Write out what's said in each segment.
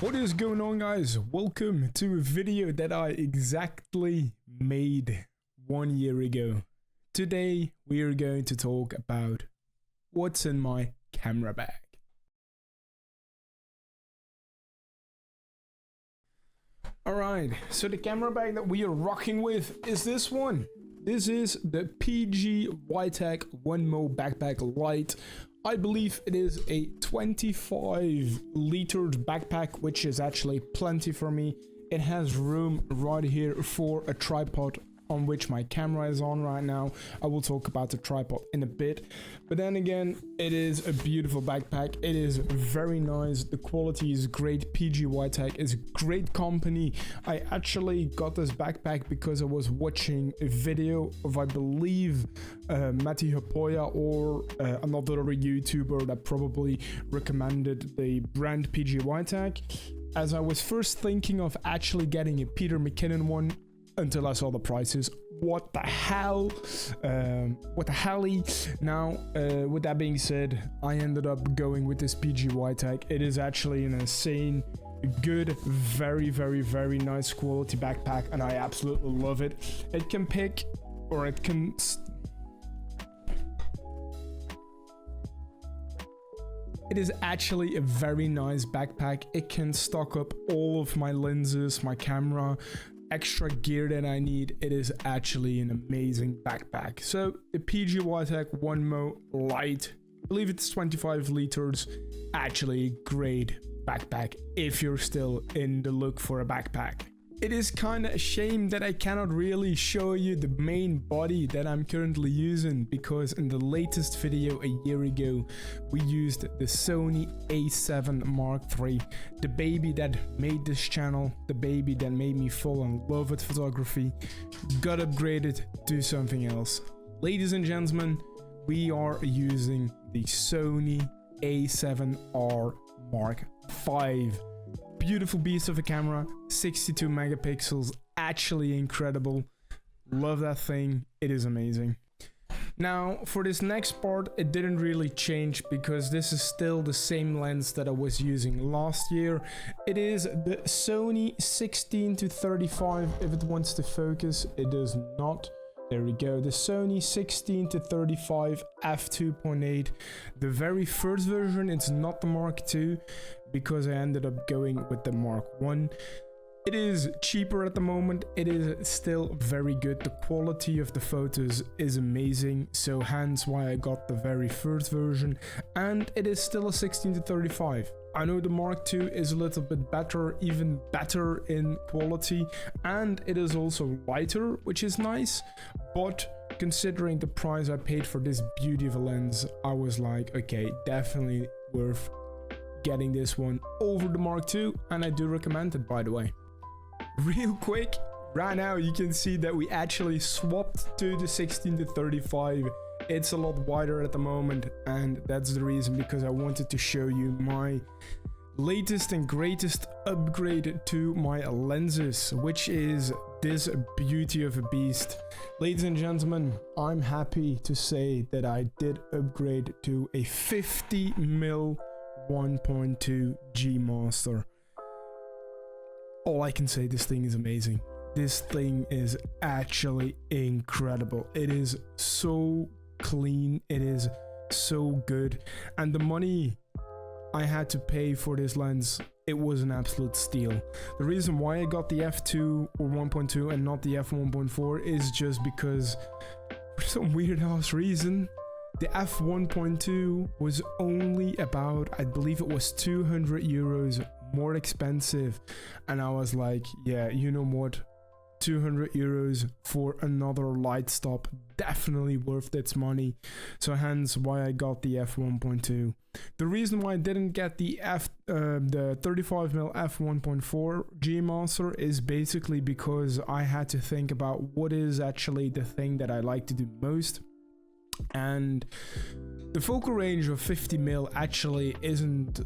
What is going on, guys? Welcome to a video that I exactly made 1 year ago. Today we are going to talk about what's in my camera bag. Alright, so the camera bag that we are rocking with is this one. This is the PG YTech 1MO Backpack Lite. I believe it is a 25-liter backpack, which is actually plenty for me. It has room right here for a tripod on which my camera is on right now. I will talk about the tripod in a bit. But then again, it is a beautiful backpack. It is very nice. The quality is great. PG YTech is a great company. I actually got this backpack because I was watching a video of, I believe, Matti Haapoja or another YouTuber that probably recommended the brand PG YTech. As I was first thinking of actually getting a Peter McKinnon one, until I saw the prices. What the hell? What the helly? Now, with that being said, I ended up going with this PG YTech. It is actually an insane, good, very nice quality backpack, and I absolutely love it. It can pick, or it can... It is actually a very nice backpack. It can stock up all of my lenses, my camera, extra gear that I need. It is actually an amazing backpack. So the PG YTech 1MO Lite, I believe it's 25 liters, actually a great backpack if you're still in the look for a backpack. It is kind of a shame that I cannot really show you the main body that I'm currently using, because in the latest video a year ago we used the Sony A7R5, the baby that made this channel, the baby that made me fall in love with photography. Got upgraded, do something else. Ladies and gentlemen, we are using the Sony A7R5. Beautiful beast of a camera, 62 megapixels, actually incredible. Love that thing, it is amazing. Now, for this next part, it didn't really change because this is still the same lens that I was using last year. It is the Sony 16-35, if it wants to focus, it does not. There we go, the Sony 16-35 f2.8, the very first version. It's not the Mark II, because I ended up going with the Mark I. It is cheaper at the moment. It is still very good. The quality of the photos is amazing, so hence why I got the very first version, and it is still a 16-35. I know the Mark II is a little bit better, even better in quality, and it is also lighter, which is nice, but considering the price I paid for this beauty of a lens, I was like, okay, definitely worth getting this one over the Mark II, and I do recommend it, by the way. Real quick, right now you can see that we actually swapped to the 16-35. It's a lot wider at the moment, and that's the reason, because I wanted to show you my latest and greatest upgrade to my lenses, which is this beauty of a beast. Ladies and gentlemen, I'm happy to say that I did upgrade to a 50mm 1.2 G Master. All I can say, this thing is amazing. This thing is actually incredible. It is so clean, it is so good, and the money I had to pay for this lens, it was an absolute steal. The reason why I got the f2 or 1.2 and not the f1.4 is just because, for some weird ass reason, the f1.2 was only about, I believe it was 200 euros more expensive, and I was like, yeah, you know what, 200 euros for another light stop, definitely worth its money. So hence why I got the f1.2. The reason why I didn't get the 35mm f1.4 G Master is basically because I had to think about what is actually the thing that I like to do most, and the focal range of 50mm actually isn't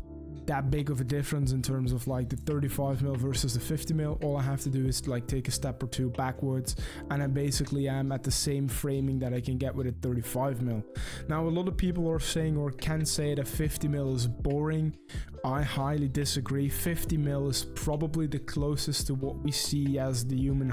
that big of a difference in terms of like the 35mm versus the 50mm. All I have to do is like take a step or two backwards, and I basically am at the same framing that I can get with a 35mm. Now a lot of people are saying or can say that 50mm is boring. I highly disagree. 50mm is probably the closest to what we see as the human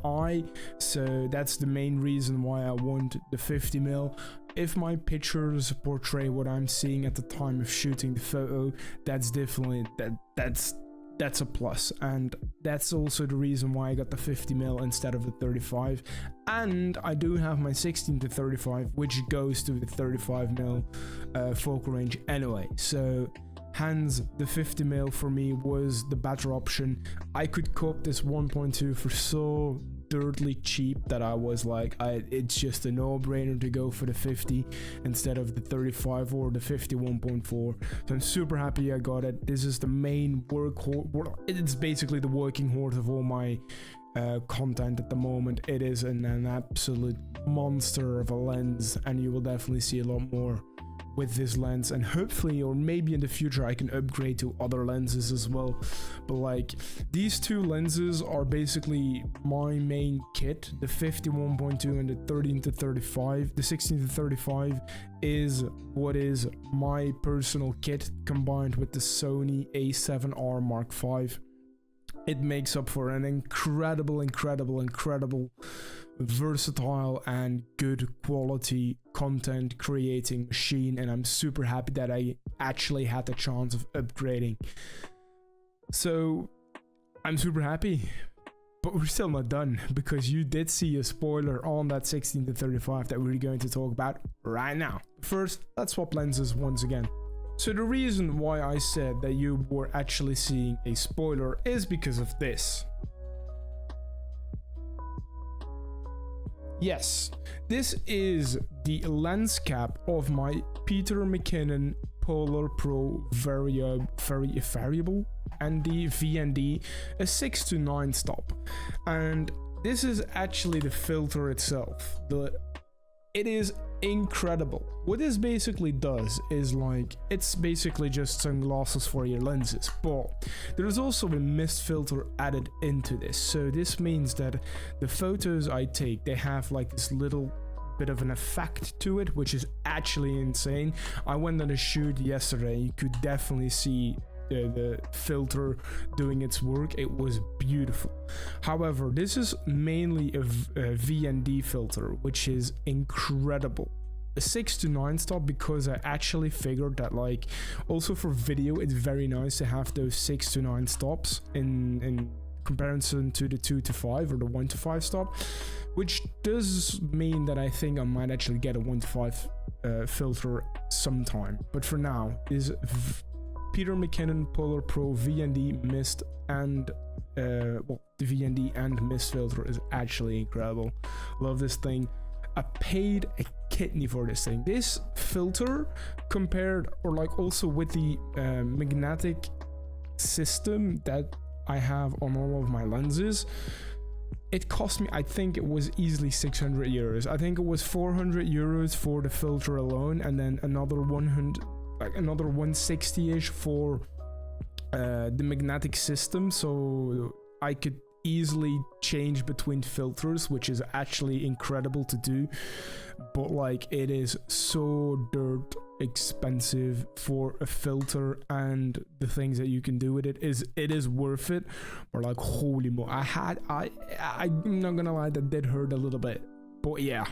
eye. So that's the main reason why I want the 50mm. If my pictures portray what I'm seeing at the time of shooting the photo, that's definitely that's a plus, and that's also the reason why I got the 50mm instead of the 35. And I do have my 16-35, which goes to the 35mm focal range anyway. So hence the 50mm for me was the better option. I could cop this 1.2 for so dirtly cheap that I was like, it's just a no-brainer to go for the 50 instead of the 35 or the 51.4. So I'm super happy I got it. This is the main it's basically the working horse of all my content at the moment. It is an absolute monster of a lens, and you will definitely see a lot more with this lens, and hopefully, or maybe in the future, I can upgrade to other lenses as well. But like, these two lenses are basically my main kit. The 51.2 and the 13-35. The 16-35 is what is my personal kit combined with the Sony A7R5. It makes up for an incredible versatile and good quality content creating machine, and I'm super happy that I actually had the chance of upgrading. So I'm super happy, but we're still not done, because you did see a spoiler on that 16-35 that we're going to talk about right now. First, let's swap lenses once again. So the reason why I said that you were actually seeing a spoiler is because of this. Yes, this is the lens cap of my Peter McKinnon Polar Pro variable ND VND, a 6-9 stop, and this is actually the filter itself. It is incredible. What this basically does is like, it's basically just sunglasses for your lenses, but there's also a mist filter added into this. So this means that the photos I take, they have like this little bit of an effect to it, which is actually insane. I went on a shoot yesterday, you could definitely see the filter doing its work. It was beautiful. However, this is mainly a VND filter, which is incredible. A 6-9 stop, because I actually figured that like also for video it's very nice to have those 6-9 stops in comparison to the 2-5 or the 1-5 stop, which does mean that I think I might actually get a 1-5 filter sometime. But for now, is Peter McKinnon Polar Pro VND mist, and the VND and mist filter is actually incredible. Love this thing. I paid a kidney for this thing. This filter compared, or like also with the magnetic system that I have on all of my lenses, it cost me, I think it was easily 600 euros. I think it was 400 euros for the filter alone, and then another 160-ish for the magnetic system, so I could easily change between filters, which is actually incredible to do. But like, it is so dirt expensive for a filter, and the things that you can do with it is worth it. Or like, holy mo, I'm not gonna lie, that did hurt a little bit. But yeah,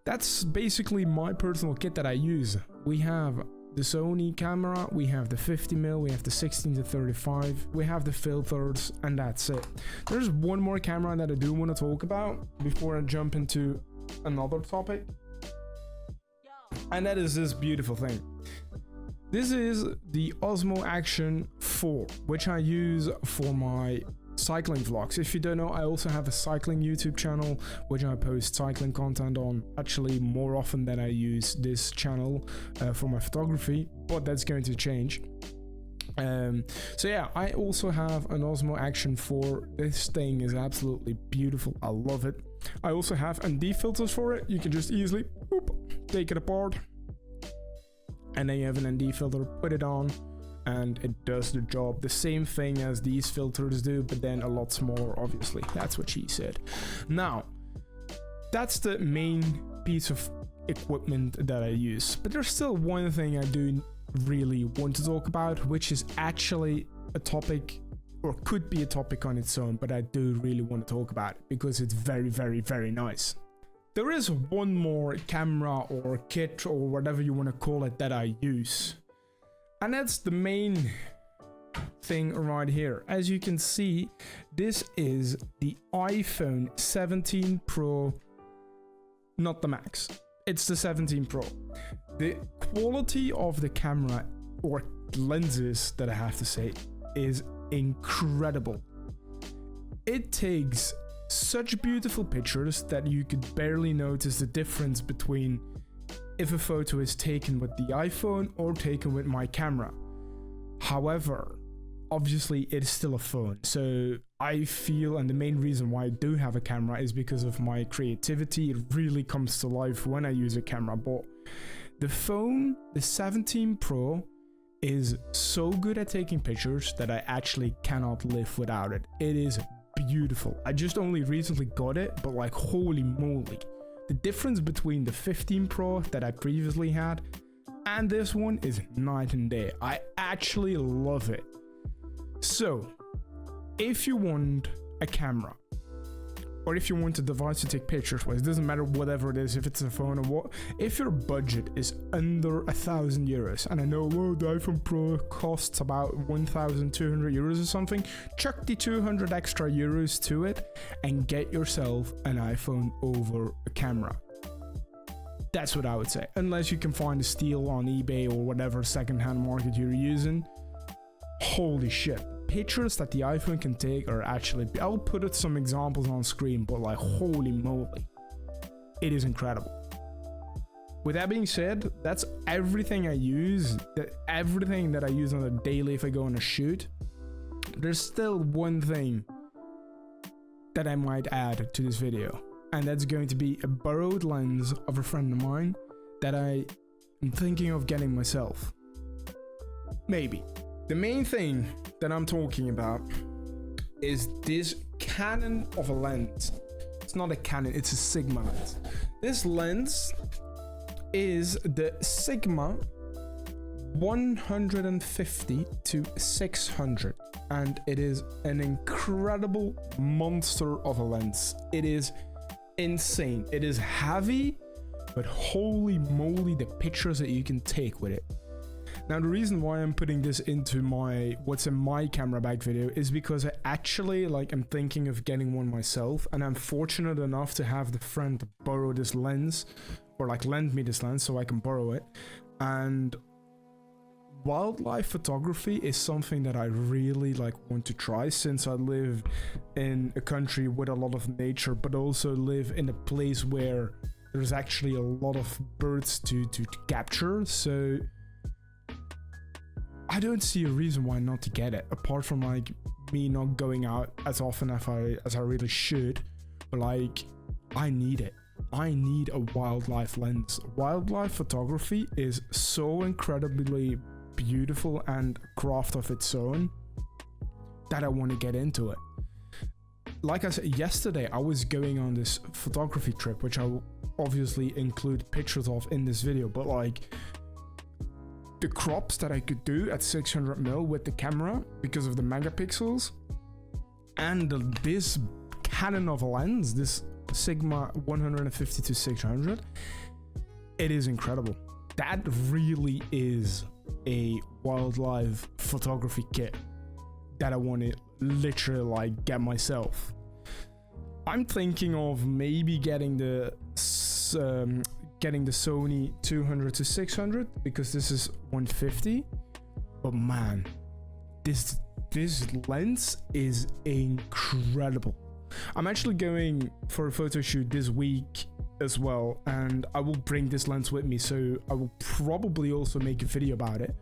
that's basically my personal kit that I use. We have the Sony camera, we have the 50mm, we have the 16-35, we have the filters, and that's it. There's one more camera that I do want to talk about before I jump into another topic, and that is this beautiful thing. This is the Osmo Action 4, which I use for my cycling vlogs. If you don't know, I also have a cycling YouTube channel which I post cycling content on, actually more often than I use this channel for my photography, but that's going to change. So yeah, I also have an Osmo Action 4. This thing is absolutely beautiful. I love it. I also have ND filters for it. You can just easily take it apart, and then you have an ND filter, put it on, and it does the job. The same thing as these filters do, but then a lot smaller, obviously. That's what she said. Now, that's the main piece of equipment that I use. But there's still one thing I do really want to talk about, which is actually a topic, or could be a topic on its own, but I do really want to talk about it because it's very, very, very nice. There is one more camera or kit or whatever you want to call it that I use. And that's the main thing right here. As you can see, this is the iPhone 17 Pro, not the Max. It's the 17 Pro. The quality of the camera, or lenses that I have to say, is incredible. It takes such beautiful pictures that you could barely notice the difference between if a photo is taken with the iPhone or taken with my camera. However, obviously it's still a phone, so I feel, and the main reason why I do have a camera is because of my creativity. It really comes to life when I use a camera. But the phone, the 17 Pro, is so good at taking pictures that I actually cannot live without it. It is beautiful. I just only recently got it, but like holy moly. The difference between the 15 Pro that I previously had and this one is night and day. I actually love it. So, if you want a camera, or if you want a device to take pictures with, it doesn't matter whatever it is, if it's a phone or what, if your budget is under €1,000, and I know, well, the iPhone Pro costs about 1,200 euros or something, chuck the 200 extra euros to it and get yourself an iPhone over a camera. That's what I would say, unless you can find a steal on eBay or whatever secondhand market you're using. Holy shit. Pictures that the iPhone can take are actually, I'll put some examples on screen, but like holy moly, it is incredible. With that being said, that's everything I use, everything that I use on a daily if I go on a shoot. There's still one thing that I might add to this video, and that's going to be a borrowed lens of a friend of mine that I am thinking of getting myself. Maybe. The main thing that I'm talking about is this cannon of a lens. It's not a Canon, it's a Sigma lens. This lens is the Sigma 150 to 600, and it is an incredible monster of a lens. It is insane. It is heavy, but holy moly, the pictures that you can take with it. Now, the reason why I'm putting this into my what's in my camera bag video is because I actually am thinking of getting one myself, and I'm fortunate enough to have the friend borrow this lens, or lend me this lens so I can borrow it. And wildlife photography is something that I really want to try, since I live in a country with a lot of nature, but also live in a place where there's actually a lot of birds to capture. So I don't see a reason why not to get it, apart from me not going out as often as I really should. But I need it. I need a wildlife lens. Wildlife photography is so incredibly beautiful and a craft of its own that I want to get into it. Like I said yesterday, I was going on this photography trip, which I will obviously include pictures of in this video, but the crops that I could do at 600mm with the camera because of the megapixels, and this cannon of a lens, this Sigma 150 to 600, it is incredible. That really is a wildlife photography kit that I want to literally get myself. I'm thinking of maybe getting the Sony 200 to 600 because this is 150, but man, this lens is incredible. I'm actually going for a photo shoot this week as well, and I will bring this lens with me, so I will probably also make a video about it,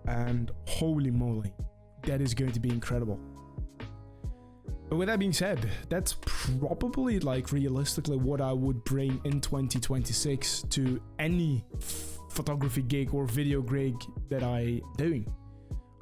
and holy moly, that is going to be incredible. But with that being said, that's probably realistically what I would bring in 2026 to any photography gig or video gig that I'm doing.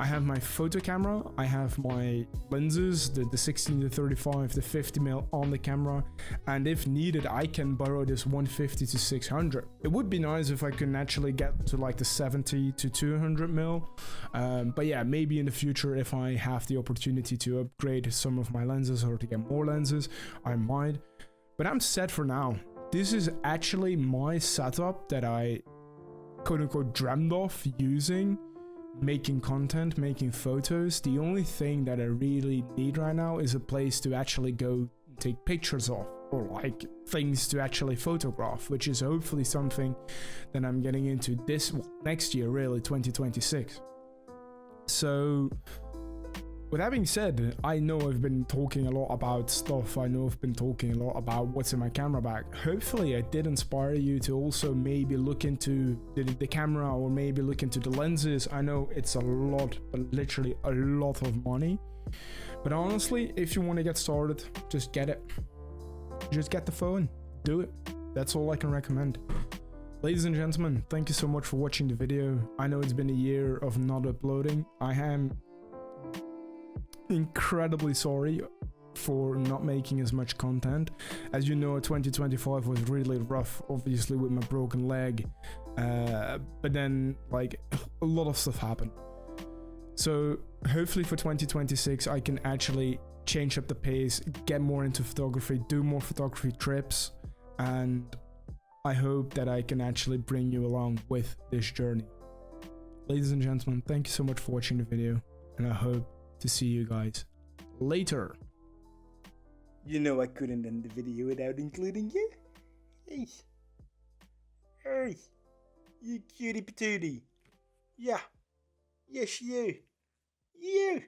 I have my photo camera, I have my lenses, the 16 to 35, the 50mm on the camera, and if needed, I can borrow this 150 to 600. It would be nice if I can actually get to like the 70 to 200mm, but yeah, maybe in the future, if I have the opportunity to upgrade some of my lenses or to get more lenses, I might. But I'm set for now. This is actually my setup that I quote-unquote dreamed of using, making content, making photos. The only thing that I really need right now is a place to actually go take pictures of, or like things to actually photograph, which is hopefully something that I'm getting into this next year, really, 2026. So with that being said, I know I've been talking a lot about stuff. I know I've been talking a lot about what's in my camera bag. Hopefully I did inspire you to also maybe look into the camera, or maybe look into the lenses. I know it's a lot, but literally a lot of money. But honestly, if you want to get started, just get it. Just get the phone. Do it. That's all I can recommend. Ladies and gentlemen, thank you so much for watching the video. I know it's been a year of not uploading. I am incredibly sorry for not making as much content. As you know, 2025 was really rough, obviously with my broken leg, but then like a lot of stuff happened. So hopefully for 2026 I can actually change up the pace, get more into photography, do more photography trips, and I hope that I can actually bring you along with this journey. Ladies and gentlemen, thank you so much for watching the video, and I hope to see you guys later. You know I couldn't end the video without including you. Hey. Hey. You cutie patootie. Yeah. Yes, you. You.